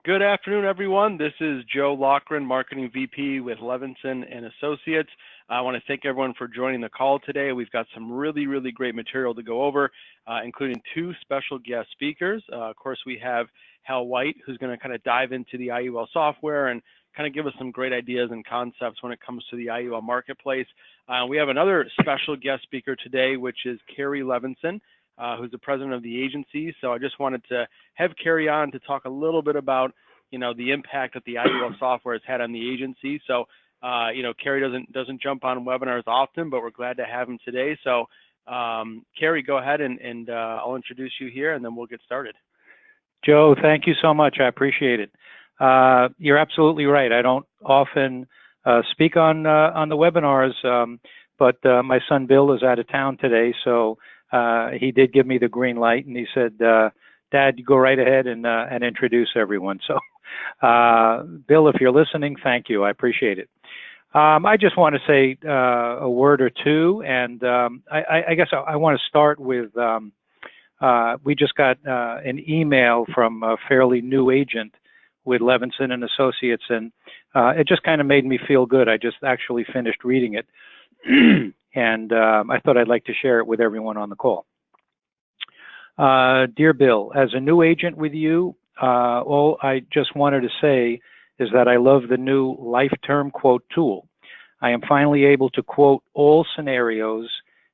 Good afternoon, everyone. This is Joe Loughran, Marketing VP with Levinson and Associates. I want to thank everyone for joining the call today. We've got some really great material to go over, including two special guest speakers. Of course, we have Hal White, who's going to kind of dive into the IUL software and kind of give us some great ideas and concepts when it comes to the IUL marketplace. We have another special guest speaker today, which is Carrie Levinson, who's the president of the agency. So I just wanted to have Carrie on to talk a little bit about, the impact that the IUL software has had on the agency. So, Carrie doesn't jump on webinars often, but we're glad to have him today. So, Carrie, go ahead and I'll introduce you here, and then we'll get started. Joe, thank you so much. I appreciate it. You're absolutely right. I don't often speak on the webinars, but my son Bill is out of town today, so he did give me the green light, and he said, Dad, you go right ahead and introduce everyone. So, Bill, if you're listening, thank you. I appreciate it. I just want to say a word or two, and I guess I want to start with, we just got an email from a fairly new agent with Levinson and Associates, and it just kind of made me feel good. I just actually finished reading it, and I thought I'd like to share it with everyone on the call. Dear Bill, as a new agent with you, all I just wanted to say is that I love the new life term quote tool. I am finally able to quote all scenarios,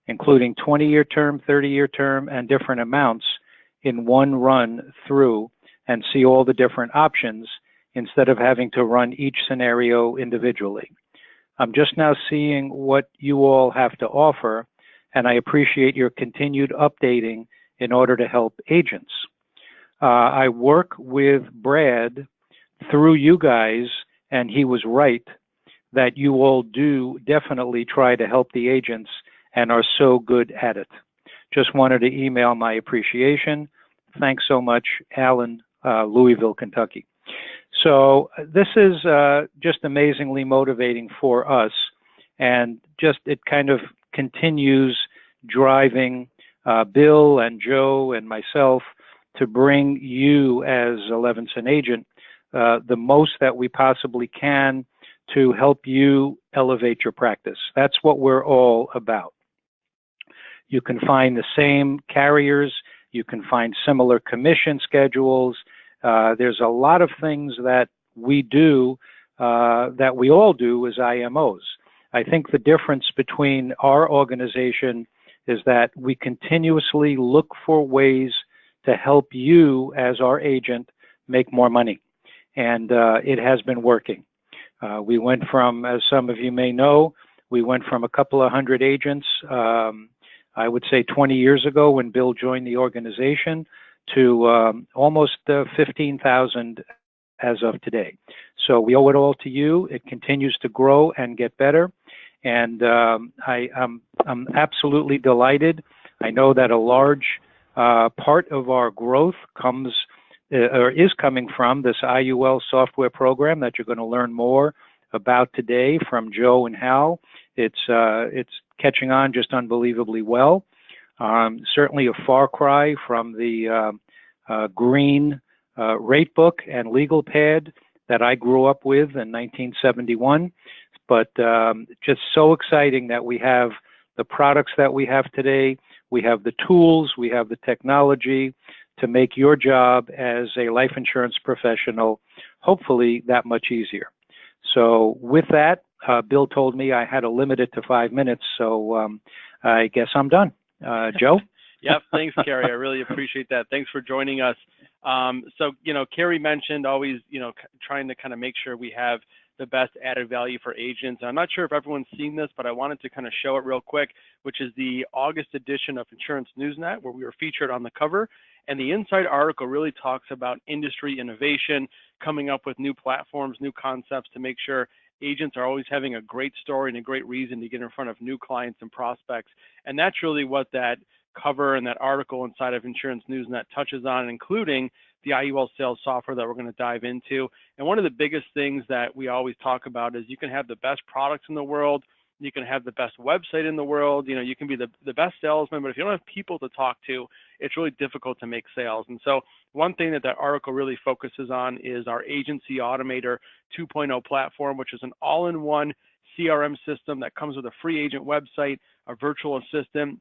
including 20-year term, 30-year term, and different amounts in one run through and see all the different options instead of having to run each scenario individually. I'm just now seeing what you all have to offer, and I appreciate your continued updating in order to help agents. I work with Brad through you guys, and he was right that you all do definitely try to help the agents and are so good at it. Just wanted to email my appreciation. Thanks so much, Alan, Louisville, Kentucky. So this is just amazingly motivating for us, and just it kind of continues driving Bill and Joe and myself to bring you as a Levinson agent the most that we possibly can to help you elevate your practice. That's what we're all about. You can find the same carriers, you can find similar commission schedules. There's a lot of things that we do, that we all do as IMOs. I think the difference between our organization is that we continuously look for ways to help you as our agent make more money. And it has been working. We went from, as some of you may know, we went from a couple of hundred agents, I would say 20 years ago when Bill joined the organization, to almost 15,000 as of today. So we owe it all to you. It continues to grow and get better. And I'm absolutely delighted. I know that a large part of our growth comes or is coming from this IUL software program that you're going to learn more about today from Joe and Hal. It's catching on just unbelievably well. Certainly a far cry from the green rate book and legal pad that I grew up with in 1971. But just so exciting that we have the products that we have today. We have the tools, we have the technology to make your job as a life insurance professional hopefully that much easier. So with that, Bill told me I had to limit it to 5 minutes, so I guess I'm done. Joe? Yep, thanks, Carrie. I really appreciate that. Thanks for joining us. So, Carrie mentioned always, trying to kind of make sure we have the best added value for agents. I'm not sure if everyone's seen this, but I wanted to kind of show it real quick, which is the August edition of Insurance Newsnet, where we were featured on the cover. And the inside article really talks about industry innovation, coming up with new platforms, new concepts to make sure agents are always having a great story and a great reason to get in front of new clients and prospects. And that's really what that cover and that article inside of Insurance Newsnet touches on, including the IUL Sales Software that we're going to dive into. And one of the biggest things that we always talk about is you can have the best products in the world, You can have the best website in the world. You know, you can be the best salesman, but if you don't have people to talk to, it's really difficult to make sales. And so one thing that article really focuses on is our Agency Automator 2.0 platform, which is an all-in-one CRM system that comes with a free agent website, a virtual assistant.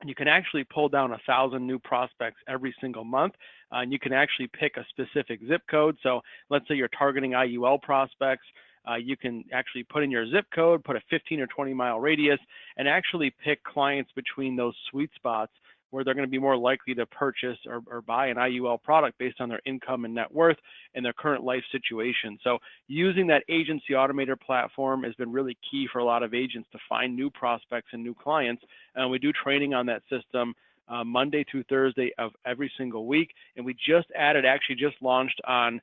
You can actually pull down 1,000 new prospects every single month, and you can actually pick a specific zip code. So let's say you're targeting IUL prospects. You can actually put in your zip code, put a 15 or 20 mile radius, and actually pick clients between those sweet spots where they're going to be more likely to purchase or buy an IUL product based on their income and net worth and their current life situation. So using that Agency Automator platform has been really key for a lot of agents to find new prospects and new clients. And we do training on that system Monday through Thursday of every single week. And we just launched on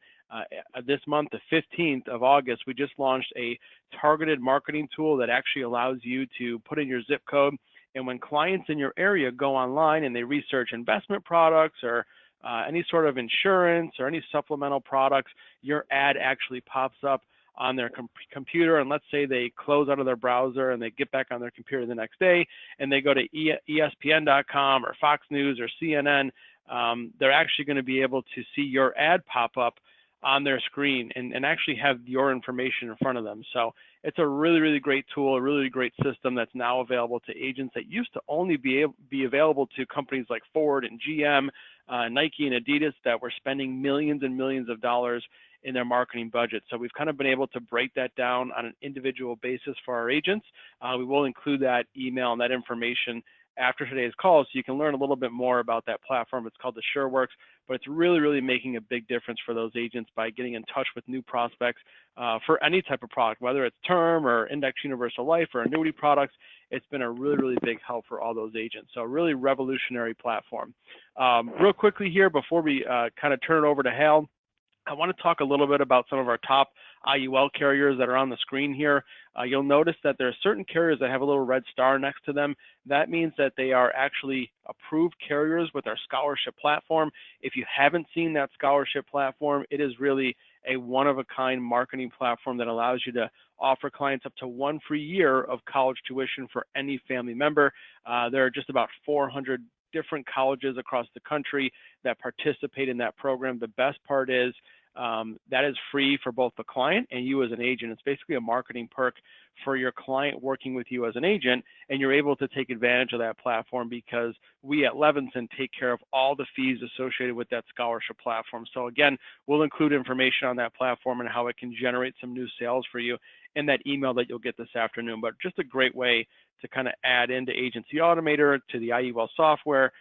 this month, the 15th of August, we just launched a targeted marketing tool that actually allows you to put in your zip code. And when clients in your area go online and they research investment products or any sort of insurance or any supplemental products, your ad actually pops up on their computer. And let's say they close out of their browser and they get back on their computer the next day and they go to ESPN.com or Fox News or CNN, they're actually going to be able to see your ad pop up on their screen and actually have your information in front of them. So it's a really, really great tool, a really great system that's now available to agents that used to only be available to companies like Ford and GM, Nike and Adidas that were spending millions and millions of dollars in their marketing budget. So we've kind of been able to break that down on an individual basis for our agents. We will include that email and that information after today's call so you can learn a little bit more about that platform. It's called the SureWorks, but it's really, really making a big difference for those agents by getting in touch with new prospects for any type of product, whether it's term or index universal life or annuity products. It's been a really, really big help for all those agents. So a really revolutionary platform. Real quickly here, before we kind of turn it over to Hal, I want to talk a little bit about some of our top IUL carriers that are on the screen here. You'll notice that there are certain carriers that have a little red star next to them. That means that they are actually approved carriers with our scholarship platform. If you haven't seen that scholarship platform, it is really a one-of-a-kind marketing platform that allows you to offer clients up to 1 free year of college tuition for any family member. There are just about 400 different colleges across the country that participate in that program. The best part is that is free for both the client and you as an agent. It's basically a marketing perk for your client working with you as an agent, and you're able to take advantage of that platform because we at Levinson take care of all the fees associated with that scholarship platform. So again, we'll include information on that platform and how it can generate some new sales for you in that email that you'll get this afternoon. But just a great way to kind of add into Agency Automator, to the IUL software,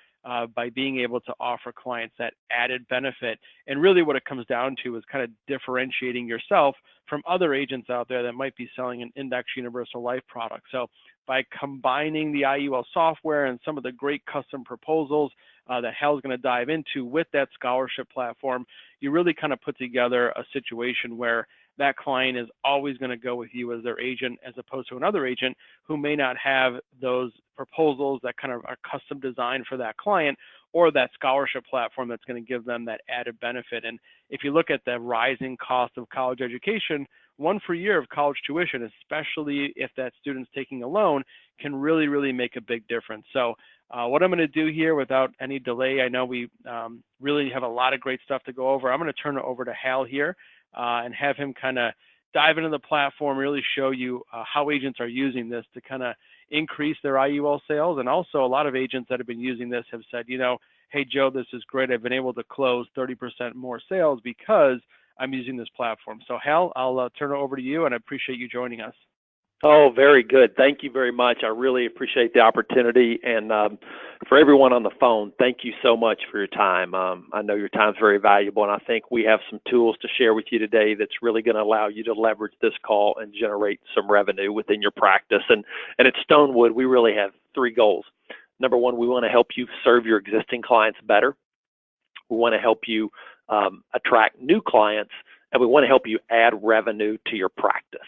by being able to offer clients that added benefit. And really what it comes down to is kind of differentiating yourself from other agents out there that might be selling an index universal life product. So by combining the IUL software and some of the great custom proposals that Hal's going to dive into with that scholarship platform, you really kind of put together a situation where that client is always going to go with you as their agent, as opposed to another agent who may not have those proposals that kind of are custom designed for that client, or that scholarship platform that's going to give them that added benefit. And if you look at the rising cost of college education, 1 free year of college tuition, especially if that student's taking a loan, can really, really make a big difference. So what I'm going to do here without any delay, I know we really have a lot of great stuff to go over. I'm going to turn it over to Hal here and have him kind of dive into the platform, really show you how agents are using this to kind of increase their IUL sales. And also a lot of agents that have been using this have said, you know, hey, Joe, this is great. I've been able to close 30% more sales because I'm using this platform. So Hal, I'll turn it over to you, and I appreciate you joining us. Oh, very good. Thank you very much. I really appreciate the opportunity. And for everyone on the phone, thank you so much for your time. I know your time is very valuable, and I think we have some tools to share with you today that's really going to allow you to leverage this call and generate some revenue within your practice. And at Stonewood, we really have 3 goals. Number 1, we want to help you serve your existing clients better. We want to help you attract new clients, and we want to help you add revenue to your practice.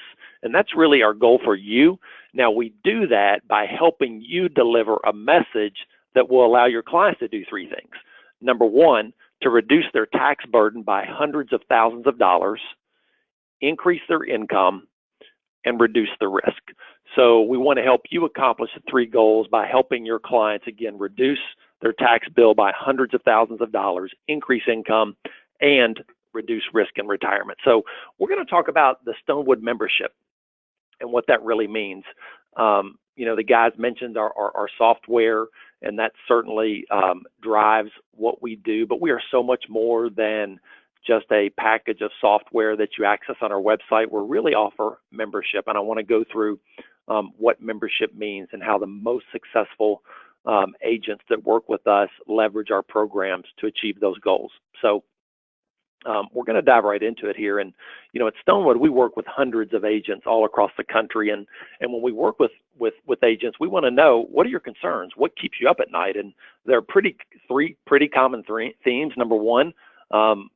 And that's really our goal for you. Now, we do that by helping you deliver a message that will allow your clients to do 3 things. Number 1, to reduce their tax burden by hundreds of thousands of dollars, increase their income, and reduce the risk. So we want to help you accomplish the three goals by helping your clients, again, reduce their tax bill by hundreds of thousands of dollars, increase income, and reduce risk in retirement. So we're going to talk about the Stonewood membership and what that really means. The guys mentioned our software, and that certainly drives what we do, but we are so much more than just a package of software that you access on our website. We really offer membership, and I want to go through what membership means and how the most successful agents that work with us leverage our programs to achieve those goals. So we're going to dive right into it here. And, at Stonewood, we work with hundreds of agents all across the country. And when we work with agents, we want to know, what are your concerns? What keeps you up at night? And there are three pretty common themes. Number one,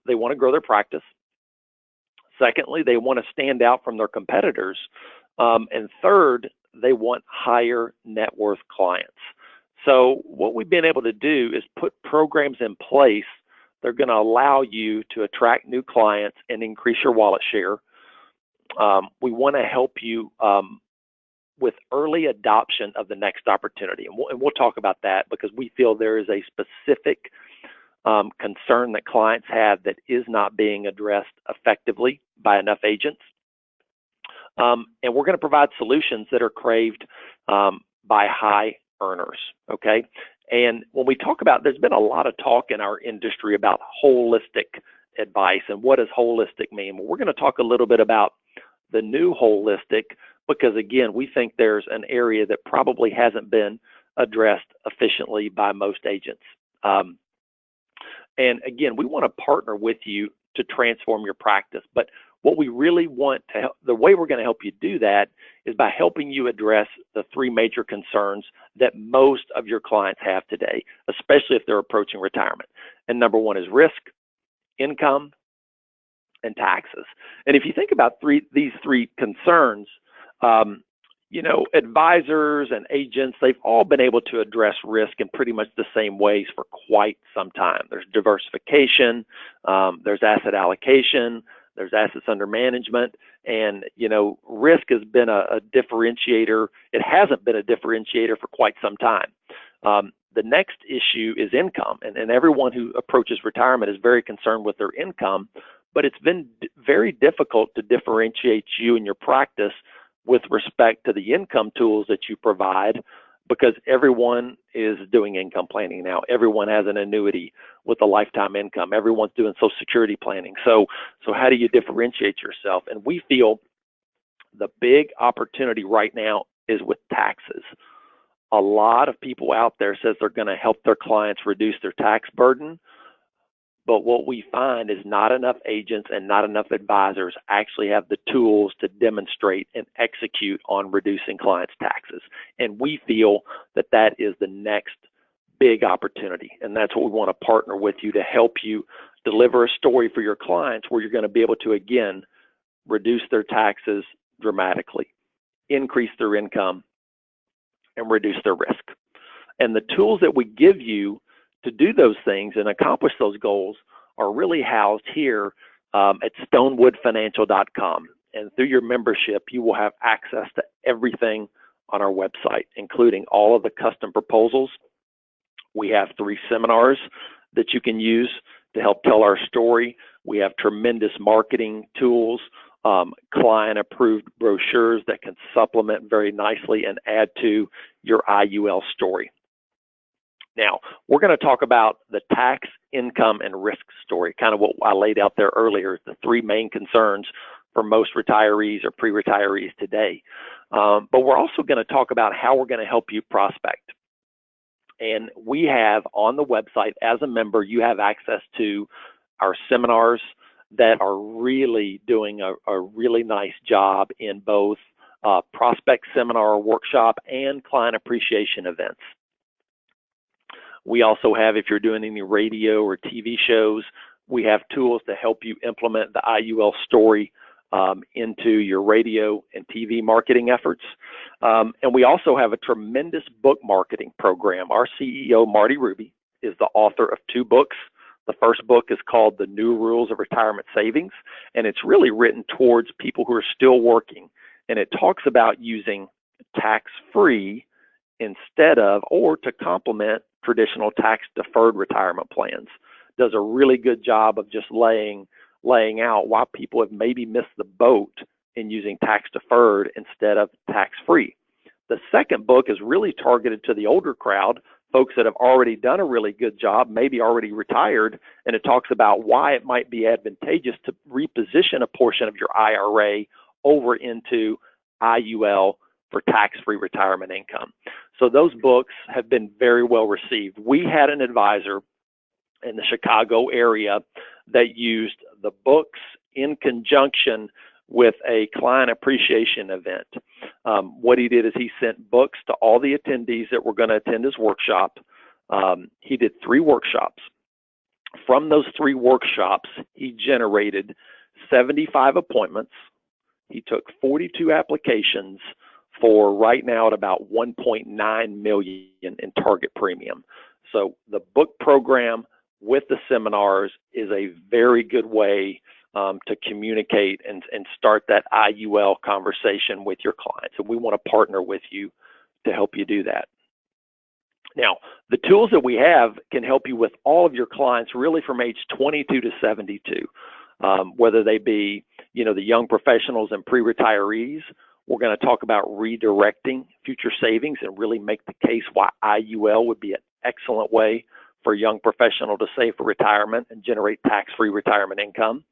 they want to grow their practice. Secondly, they want to stand out from their competitors. And third, they want higher net worth clients. So what we've been able to do is put programs in place. They're going to allow you to attract new clients and increase your wallet share. We want to help you with early adoption of the next opportunity. And we'll talk about that, because we feel there is a specific concern that clients have that is not being addressed effectively by enough agents. And we're going to provide solutions that are craved by high earners, okay? And when we talk about, there's been a lot of talk in our industry about holistic advice. And what does holistic mean? Well, we're going to talk a little bit about the new holistic, because again, we think there's an area that probably hasn't been addressed efficiently by most agents. And again, we want to partner with you to transform your practice. But what we really want to help, the way we're going to help you do that is by helping you address the three major concerns that most of your clients have today, especially if they're approaching retirement. And number one is risk, income, and taxes. And if you think about these three concerns, advisors and agents, they've all been able to address risk in pretty much the same ways for quite some time. There's diversification, there's asset allocation, there's assets under management, and, risk has been a differentiator. It hasn't been a differentiator for quite some time. The next issue is income, and everyone who approaches retirement is very concerned with their income, but it's been very difficult to differentiate you and your practice with respect to the income tools that you provide, because everyone is doing income planning now. Everyone has an annuity with a lifetime income. Everyone's doing Social Security planning. So how do you differentiate yourself? And we feel the big opportunity right now is with taxes. A lot of people out there says they're going to help their clients reduce their tax burden, but what we find is not enough agents and not enough advisors actually have the tools to demonstrate and execute on reducing clients' taxes. And we feel that that is the next big opportunity. And that's what we want to partner with you to help you deliver a story for your clients where you're going to be able to, again, reduce their taxes dramatically, increase their income, and reduce their risk. And the tools that we give you to do those things and accomplish those goals are really housed here at stonewoodfinancial.com. And through your membership, you will have access to everything on our website, including all of the custom proposals. We have 3 seminars that you can use to help tell our story. We have tremendous marketing tools, client-approved brochures that can supplement very nicely and add to your IUL story. Now, we're going to talk about the tax, income, and risk story, kind of what I laid out there earlier, the 3 main concerns for most retirees or pre-retirees today. But we're also going to talk about how we're going to help you prospect. And we have on the website, as a member, you have access to our seminars that are really doing a really nice job in both prospect seminar or workshop and client appreciation events. We also have, if you're doing any radio or TV shows, we have tools to help you implement the IUL story into your radio and TV marketing efforts. And we also have a tremendous book marketing program. Our CEO, Marty Ruby, is the author of 2 books. The first book is called The New Rules of Retirement Savings, and it's really written towards people who are still working and it talks about using tax-free instead of or to complement traditional tax-deferred retirement plans. Does a really good job of just laying out why people have maybe missed the boat in using tax-deferred instead of tax-free. The second book is really targeted to the older crowd, folks that have already done a really good job, maybe already retired, and it talks about why it might be advantageous to reposition a portion of your IRA over into IUL for tax-free retirement income. So those books have been very well received. We had an advisor in the Chicago area that used the books in conjunction with a client appreciation event. What he did is he sent books to all the attendees that were going to attend his workshop. He did 3 workshops. From those 3 workshops, he generated 75 appointments. He took 42 applications for right now at about $1.9 million in target premium. So the book program with the seminars is a very good way to communicate and start that IUL conversation with your clients. And we want to partner with you to help you do that. Now, the tools that we have can help you with all of your clients really from age 22 to 72, whether they be, the young professionals and pre-retirees. We're going to talk about redirecting future savings and really make the case why IUL would be an excellent way for a young professional to save for retirement and generate tax-free retirement income.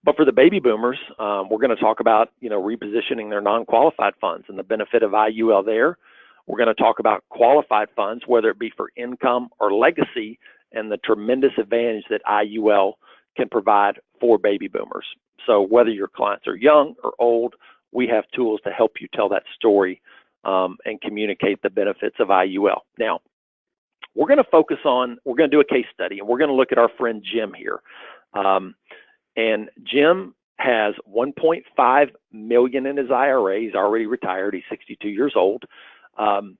But for the baby boomers, we're going to talk about, repositioning their non-qualified funds and the benefit of IUL there. We're going to talk about qualified funds, whether it be for income or legacy, and the tremendous advantage that IUL can provide for baby boomers. So whether your clients are young or old, we have tools to help you tell that story and communicate the benefits of IUL. Now, we're going to do a case study, and we're going to look at our friend Jim here. And Jim has $1.5 million in his IRA. He's already retired. He's 62 years old. And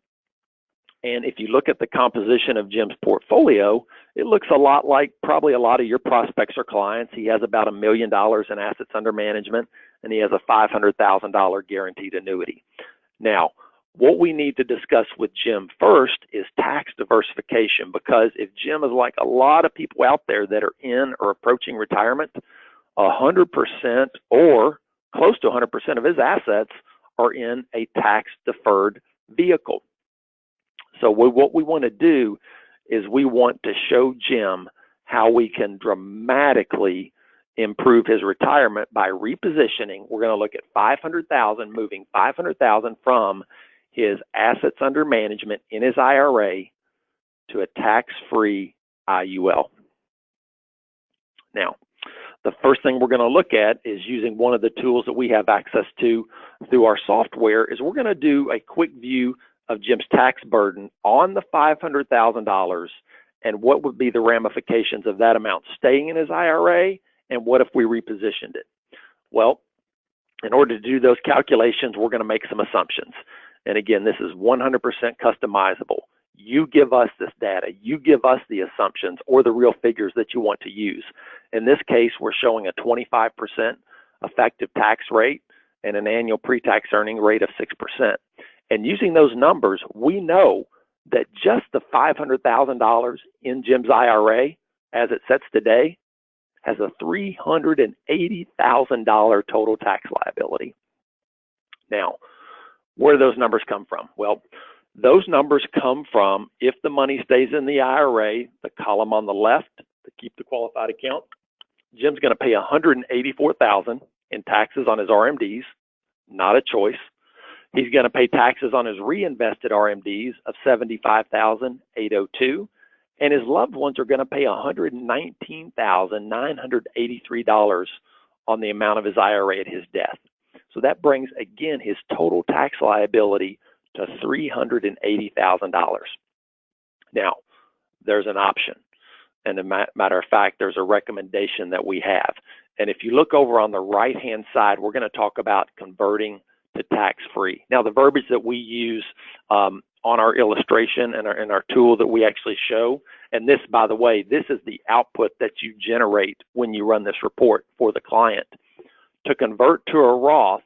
if you look at the composition of Jim's portfolio, it looks a lot like probably a lot of your prospects or clients. He has about $1 million in assets under management, and he has a $500,000 guaranteed annuity. Now, what we need to discuss with Jim first is tax diversification, because if Jim is like a lot of people out there that are in or approaching retirement, 100% or close to 100% of his assets are in a tax-deferred vehicle. So what we want to do is we want to show Jim how we can dramatically improve his retirement by repositioning. We're going to look at $500,000, moving $500,000 from his assets under management in his IRA to a tax-free IUL. Now, the first thing we're going to look at is using one of the tools that we have access to through our software. Is we're going to do a quick view of Jim's tax burden on the $500,000 and what would be the ramifications of that amount staying in his IRA, and what if we repositioned it. Well, in order to do those calculations, we're going to make some assumptions. And again, this is 100% customizable. You give us this data, you give us the assumptions or the real figures that you want to use. In this case, we're showing a 25% effective tax rate and an annual pre-tax earning rate of 6%. And using those numbers, we know that just the $500,000 in Jim's IRA, as it sets today, has a $380,000 total tax liability. Now, where do those numbers come from? Well, those numbers come from, if the money stays in the IRA, the column on the left, to keep the qualified account, Jim's going to pay $184,000 in taxes on his RMDs, not a choice. He's going to pay taxes on his reinvested RMDs of $75,802, and his loved ones are going to pay $119,983 on the amount of his IRA at his death. So that brings, again, his total tax liability to $380,000. Now, there's an option. And as a matter of fact, there's a recommendation that we have. And if you look over on the right-hand side, we're going to talk about converting to tax-free. Now, the verbiage that we use on our illustration and our tool that we actually show, and this, by the way, this is the output that you generate when you run this report for the client. To convert to a Roth,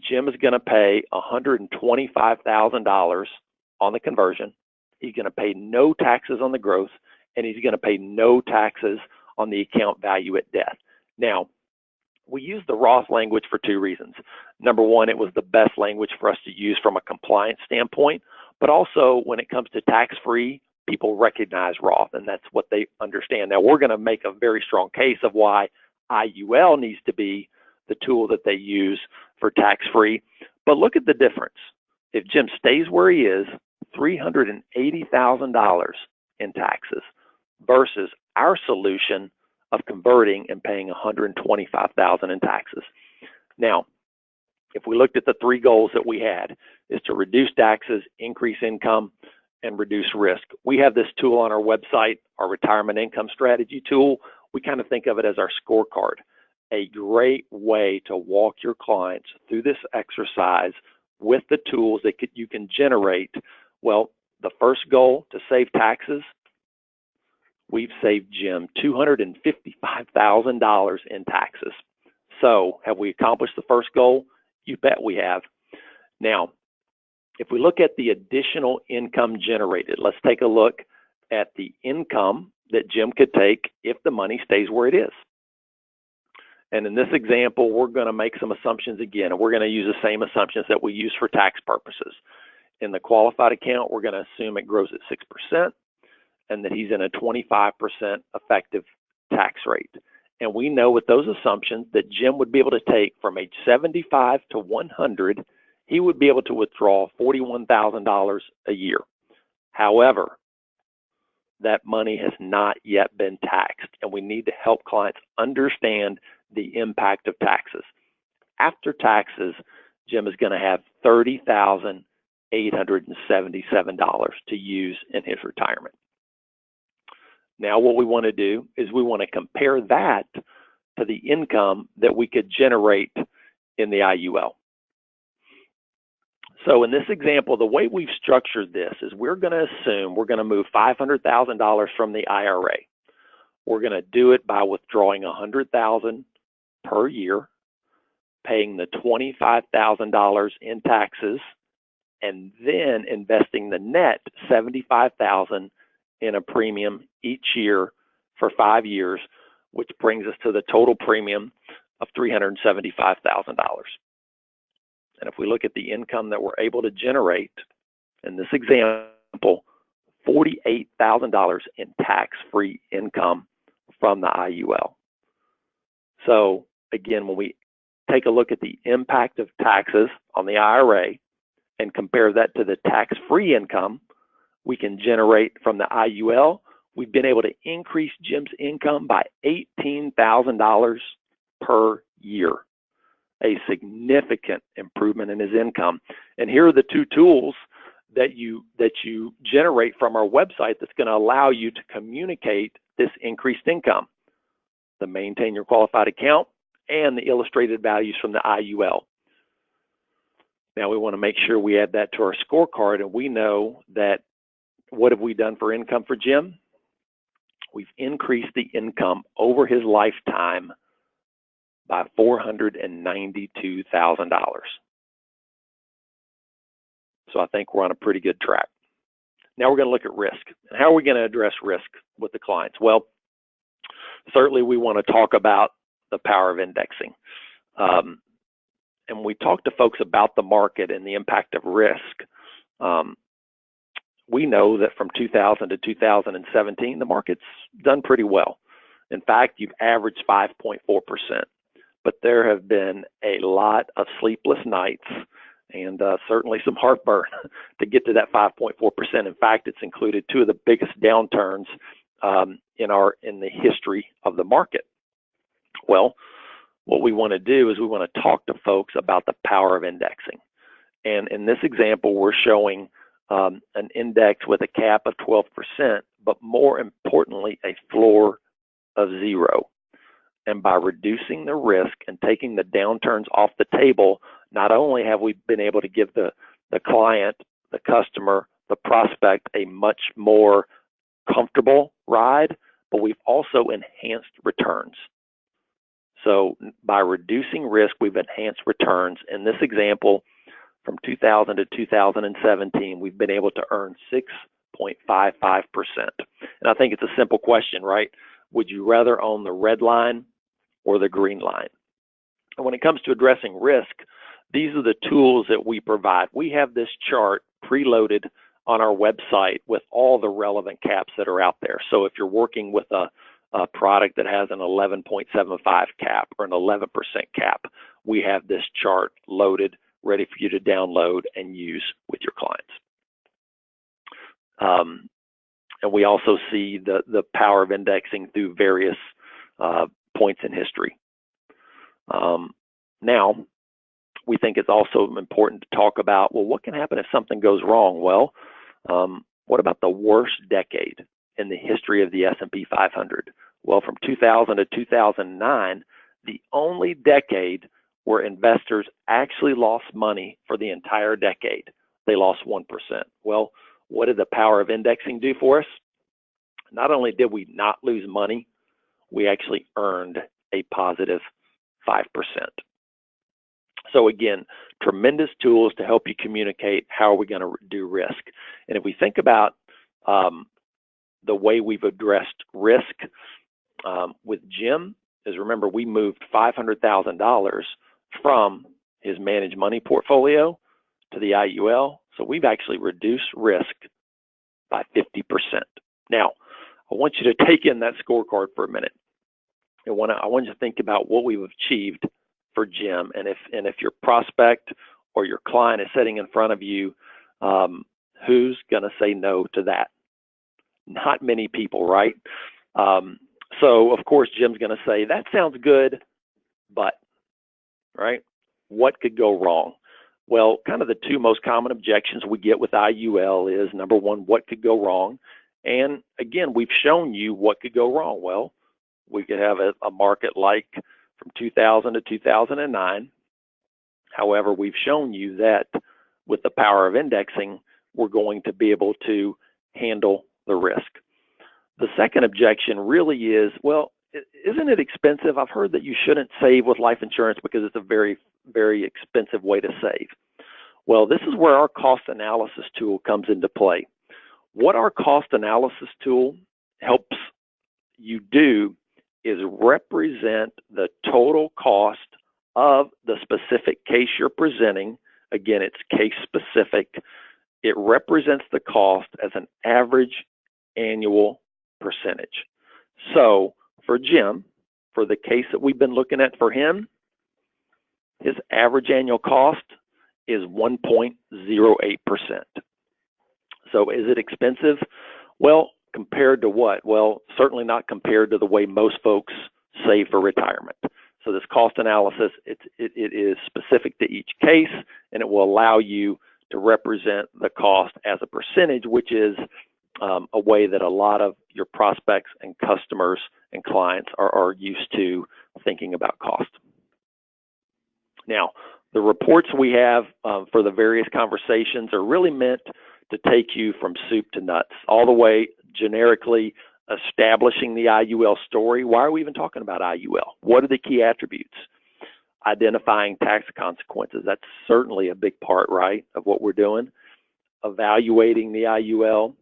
Jim is going to pay $125,000 on the conversion. He's going to pay no taxes on the growth, and he's going to pay no taxes on the account value at death. Now, we use the Roth language for two reasons. Number one, it was the best language for us to use from a compliance standpoint, but also when it comes to tax-free, people recognize Roth, and that's what they understand. Now, we're going to make a very strong case of why IUL needs to be the tool that they use for tax-free, but look at the difference. If Jim stays where he is, $380,000 in taxes versus our solution of converting and paying $125,000 in taxes. Now, if we looked at the three goals that we had, is to reduce taxes, increase income, and reduce risk. We have this tool on our website, our retirement income strategy tool. We kind of think of it as our scorecard, a great way to walk your clients through this exercise with the tools that you can generate. Well, the first goal, to save taxes, we've saved Jim $255,000 in taxes. So have we accomplished the first goal? You bet we have. Now, if we look at the additional income generated, let's take a look at the income that Jim could take if the money stays where it is. And in this example, we're going to make some assumptions again, and we're going to use the same assumptions that we use for tax purposes. In the qualified account, we're going to assume it grows at 6%. And that he's in a 25% effective tax rate. And we know with those assumptions that Jim would be able to take from age 75 to 100, he would be able to withdraw $41,000 a year. However, that money has not yet been taxed, and we need to help clients understand the impact of taxes. After taxes, Jim is going to have $30,877 to use in his retirement. Now, what we want to do is we want to compare that to the income that we could generate in the IUL. So in this example, the way we've structured this is we're going to assume we're going to move $500,000 from the IRA. We're going to do it by withdrawing $100,000 per year, paying the $25,000 in taxes, and then investing the net $75,000 in a premium each year for 5 years, which brings us to the total premium of $375,000. And if we look at the income that we're able to generate, in this example, $48,000 in tax-free income from the IUL. So again, when we take a look at the impact of taxes on the IRA and compare that to the tax-free income we can generate from the IUL, we've been able to increase Jim's income by $18,000 per year, a significant improvement in his income. And here are the two tools that you generate from our website that's going to allow you to communicate this increased income: the Maintain Your Qualified Account and the illustrated values from the IUL. Now we want to make sure we add that to our scorecard, and we know that what have we done for income for Jim? We've increased the income over his lifetime by $492,000. So I think we're on a pretty good track. Now we're going to look at risk. And how are we going to address risk with the clients? Well, certainly we want to talk about the power of indexing. And we talk to folks about the market and the impact of risk. We know that from 2000 to 2017, the market's done pretty well. In fact, you've averaged 5.4%, but there have been a lot of sleepless nights and certainly some heartburn to get to that 5.4%. In fact, it's included two of the biggest downturns in the history of the market. Well, what we want to do is we want to talk to folks about the power of indexing. And in this example, we're showing an index with a cap of 12%, but more importantly, a floor of 0. And by reducing the risk and taking the downturns off the table, not only have we been able to give the client, the customer, the prospect a much more comfortable ride, but we've also enhanced returns. So by reducing risk, we've enhanced returns. In this example, from 2000 to 2017, we've been able to earn 6.55%. And I think it's a simple question, right? Would you rather own the red line or the green line? And when it comes to addressing risk, these are the tools that we provide. We have this chart preloaded on our website with all the relevant caps that are out there. So if you're working with a product that has an 11.75 cap or an 11% cap, we have this chart loaded, ready for you to download and use with your clients. And we also see the power of indexing through various points in history. Now, we think it's also important to talk about, well, what can happen if something goes wrong? Well, what about the worst decade in the history of the S&P 500? Well, from 2000 to 2009, the only decade where investors actually lost money for the entire decade. They lost 1%. Well, what did the power of indexing do for us? Not only did we not lose money, we actually earned a positive 5%. So again, tremendous tools to help you communicate how are we going to do risk. And if we think about the way we've addressed risk with Jim, is remember we moved $500,000 from his managed money portfolio to the IUL. So we've actually reduced risk by 50%. Now, I want you to take in that scorecard for a minute. I want you to think about what we've achieved for Jim, and if your prospect or your client is sitting in front of you, who's going to say no to that? Not many people, right? So of course Jim's going to say that sounds good, but right, what could go wrong? Well, kind of the two most common objections we get with IUL is, number one, what could go wrong? And again, we've shown you what could go wrong. Well, we could have a market like from 2000 to 2009. However, we've shown you that with the power of indexing, we're going to be able to handle the risk. The second objection really is, well, isn't it expensive? I've heard that you shouldn't save with life insurance because it's a very, very expensive way to save. Well, this is where our cost analysis tool comes into play. What our cost analysis tool helps you do is represent the total cost of the specific case you're presenting. Again, it's case specific. It represents the cost as an average annual percentage. So for Jim, for the case that we've been looking at for him, his average annual cost is 1.08%. So is it expensive? Well, compared to what? Well, certainly not compared to the way most folks save for retirement. So this cost analysis, it is specific to each case, and it will allow you to represent the cost as a percentage, which is a way that a lot of your prospects and customers and clients are used to thinking about cost. Now, the reports we have for the various conversations are really meant to take you from soup to nuts, all the way generically establishing the IUL story. Why are we even talking about IUL? What are the key attributes? Identifying tax consequences. That's certainly a big part, right, of what we're doing. Evaluating the IUL,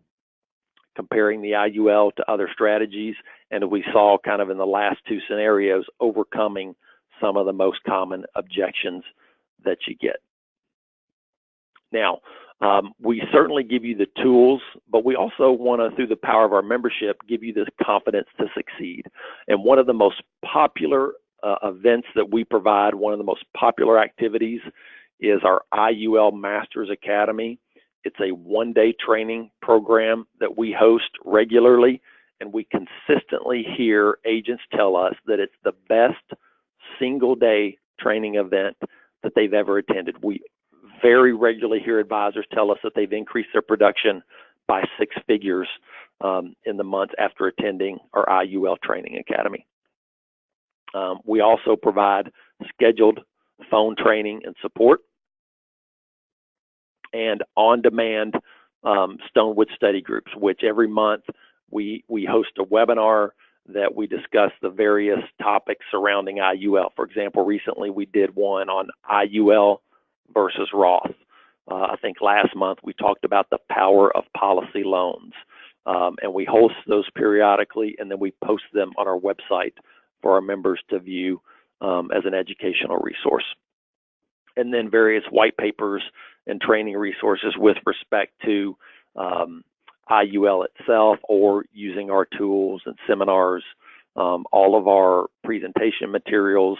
comparing the IUL to other strategies, and we saw kind of in the last two scenarios, overcoming some of the most common objections that you get. Now, we certainly give you the tools, but we also want to, through the power of our membership, give you this confidence to succeed. And one of the most popular events that we provide, one of the most popular activities is our IUL Masters Academy. It's a one-day training program that we host regularly, and we consistently hear agents tell us that it's the best single-day training event that they've ever attended. We very regularly hear advisors tell us that they've increased their production by 6 figures in the months after attending our IUL Training Academy. We also provide scheduled phone training and support, and on-demand Stonewood study groups, which every month we host a webinar that we discuss the various topics surrounding IUL. For example, recently we did one on IUL versus Roth. I think last month we talked about the power of policy loans, and we host those periodically, and then we post them on our website for our members to view as an educational resource. And then various white papers and training resources with respect to IUL itself, or using our tools and seminars. All of our presentation materials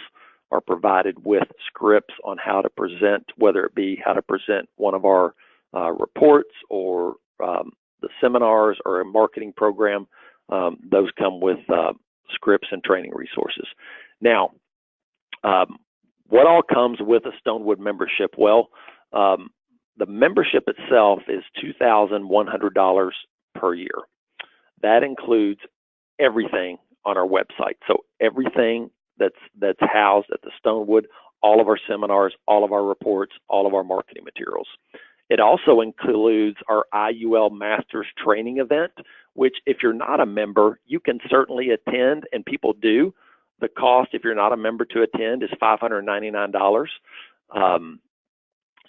are provided with scripts on how to present, whether it be how to present one of our reports or the seminars or a marketing program. Those come with scripts and training resources. Now, what all comes with a Stonewood membership? Well, the membership itself is $2,100 per year. That includes everything on our website. So everything that's housed at the Stonewood, all of our seminars, all of our reports, all of our marketing materials. It also includes our IUL Masters training event, which if you're not a member, you can certainly attend, and people do. The cost, if you're not a member to attend, is $599.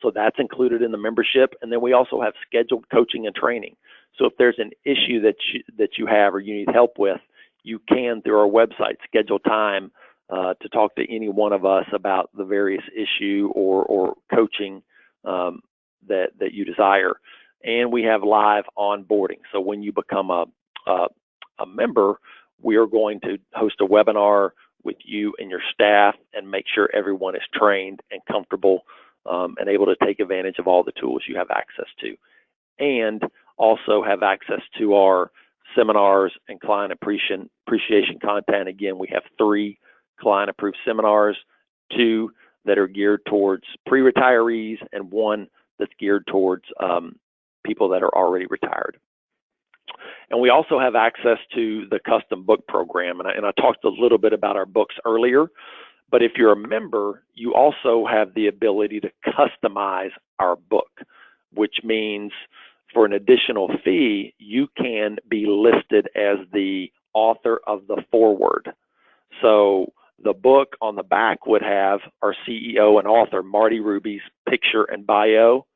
So that's included in the membership. And then we also have scheduled coaching and training. So if there's an issue that you have or you need help with, you can, through our website, schedule time to talk to any one of us about the various issue or coaching that you desire. And we have live onboarding. So when you become a member, we are going to host a webinar with you and your staff and make sure everyone is trained and comfortable and able to take advantage of all the tools you have access to. And also have access to our seminars and client appreciation content. Again, we have 3 client-approved seminars, 2 that are geared towards pre-retirees, and 1 that's geared towards people that are already retired. And we also have access to the custom book program. And I talked a little bit about our books earlier, but if you're a member, you also have the ability to customize our book, which means for an additional fee, you can be listed as the author of the foreword. So the book on the back would have our CEO and author, Marty Ruby's picture and bio,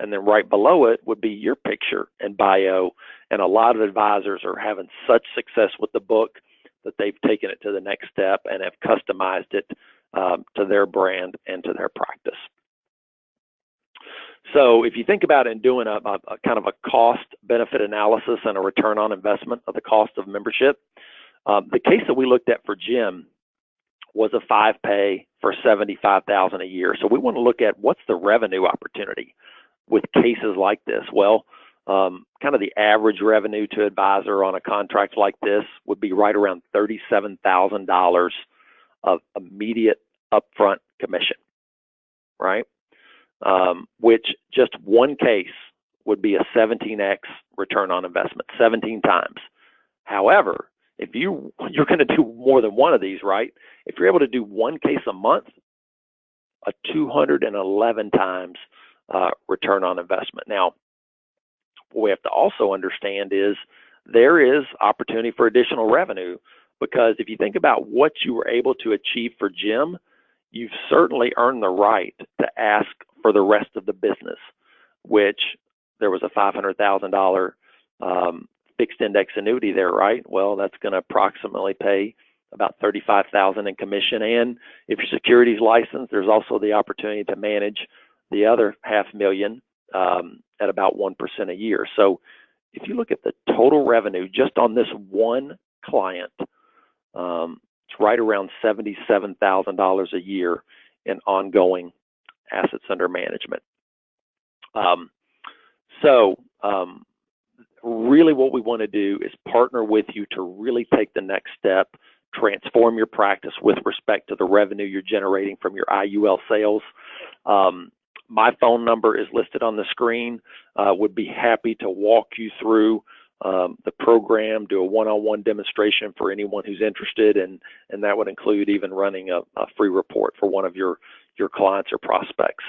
and then right below it would be your picture and bio. And a lot of advisors are having such success with the book that they've taken it to the next step and have customized it to their brand and to their practice. So if you think about it in doing a kind of a cost benefit analysis and a return on investment of the cost of membership, the case that we looked at for Jim was a 5-pay for $75,000 a year. So we want to look at what's the revenue opportunity with cases like this. Well, kind of the average revenue to advisor on a contract like this would be right around $37,000 of immediate upfront commission, right? Which just one case would be a 17x return on investment, 17 times. However, if you're going to do more than one of these, right? If you're able to do one case a month, a 211 times return on investment. Now, what we have to also understand is there is opportunity for additional revenue, because if you think about what you were able to achieve for Jim, you've certainly earned the right to ask for the rest of the business, which there was a $500,000 fixed index annuity there, right? Well, that's going to approximately pay about $35,000 in commission. And if your securities license, there's also the opportunity to manage the other $500,000 at about 1% a year. So if you look at the total revenue just on this one client, it's right around $77,000 a year in ongoing assets under management. Really what we want to do is partner with you to really take the next step, transform your practice with respect to the revenue you're generating from your IUL sales. My phone number is listed on the screen. Would be happy to walk you through the program, do a one-on-one demonstration for anyone who's interested, and that would include even running a free report for one of your clients or prospects.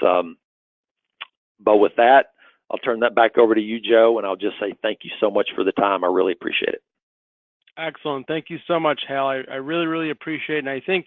But with that, I'll turn that back over to you, Joe, and I'll just say thank you so much for the time. I really appreciate it. Excellent. Thank you so much, Hal. I really, really appreciate it. And I think,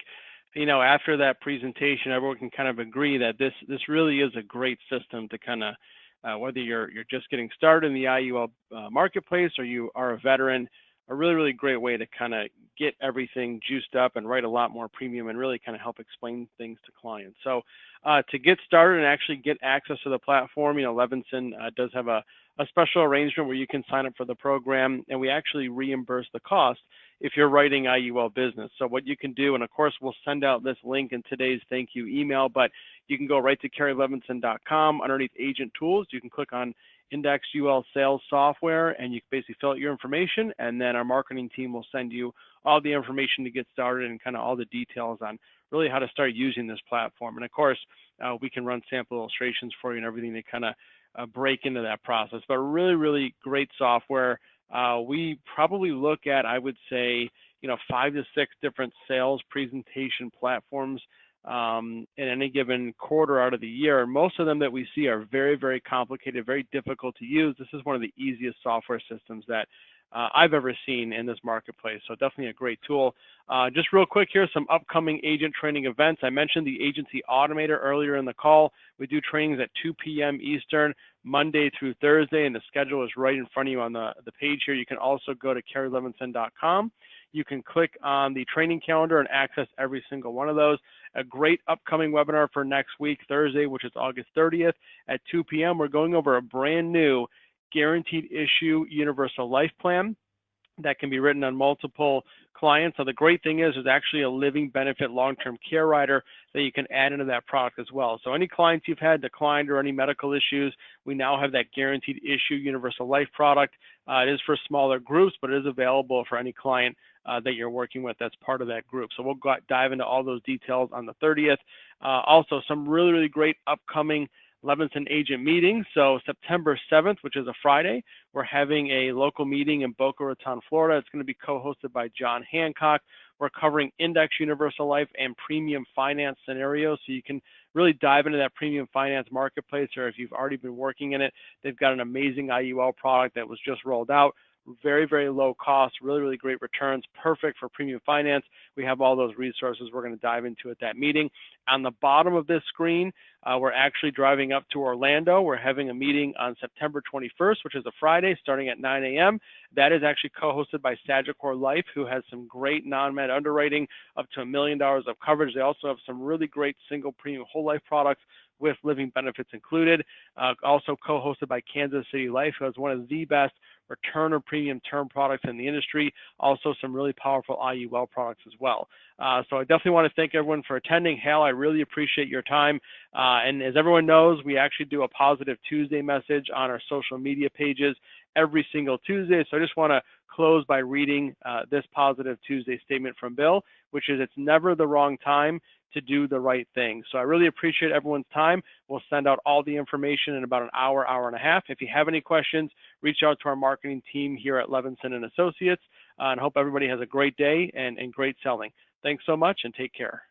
after that presentation, everyone can kind of agree that this really is a great system to kind of, whether you're just getting started in the IUL marketplace or you are a veteran, a really, really great way to kind of get everything juiced up and write a lot more premium and really kind of help explain things to clients. So to get started and actually get access to the platform, Levinson does have a special arrangement where you can sign up for the program, and we actually reimburse the cost if you're writing IUL business. So what you can do, and of course we'll send out this link in today's thank you email, but you can go right to kerrylevinson.com. Underneath Agent Tools, you can click on Index UL Sales Software, and you can basically fill out your information, and then our marketing team will send you all the information to get started and kind of all the details on really how to start using this platform. And of course, we can run sample illustrations for you and everything to kind of break into that process. But really, really great software. We probably look at, I would say, 5 to 6 different sales presentation platforms in any given quarter out of the year. Most of them that we see are very, very complicated, very difficult to use. This is one of the easiest software systems that I've ever seen in this marketplace. So definitely a great tool. Just real quick here, some upcoming agent training events. I mentioned the Agency Automator earlier in the call. We do trainings at 2 p.m. Eastern, Monday through Thursday, and the schedule is right in front of you on the page here. You can also go to kerrylevinson.com. You can click on the training calendar and access every single one of those. A great upcoming webinar for next week, Thursday, which is August 30th at 2 p.m. We're going over a brand new guaranteed issue universal life plan that can be written on multiple clients. So the great thing is there's actually a living benefit long-term care rider that you can add into that product as well. So any clients you've had declined or any medical issues, we now have that guaranteed issue universal life product. It is for smaller groups, but it is available for any client that you're working with that's part of that group. So we'll dive into all those details on the 30th. Also, some really, really great upcoming Levinson agent meetings. So September 7th, which is a Friday, we're having a local meeting in Boca Raton, Florida. It's going to be co-hosted by John Hancock. We're covering index universal life and premium finance scenarios. So you can really dive into that premium finance marketplace, or if you've already been working in it, they've got an amazing IUL product that was just rolled out. Very, very low cost, really, really great returns, perfect for premium finance. We have all those resources we're going to dive into at that meeting. On the bottom of this screen, we're actually driving up to Orlando. We're having a meeting on September 21st, which is a Friday, starting at 9 a.m. That is actually co-hosted by Sagicor Life, who has some great non-med underwriting up to $1 million of coverage. They also have some really great single premium whole life products with living benefits included. Also co-hosted by Kansas City Life, who has one of the best return or premium term products in the industry. Also some really powerful IUL products as well. So I definitely want to thank everyone for attending. Hal, I really appreciate your time. And as everyone knows, we actually do a Positive Tuesday message on our social media pages every single Tuesday. So I just want to close by reading this Positive Tuesday statement from Bill, which is, it's never the wrong time to do the right thing. So I really appreciate everyone's time. We'll send out all the information in about an hour, hour and a half. If you have any questions, reach out to our marketing team here at Levinson and Associates, and hope everybody has a great day and great selling. Thanks so much and take care.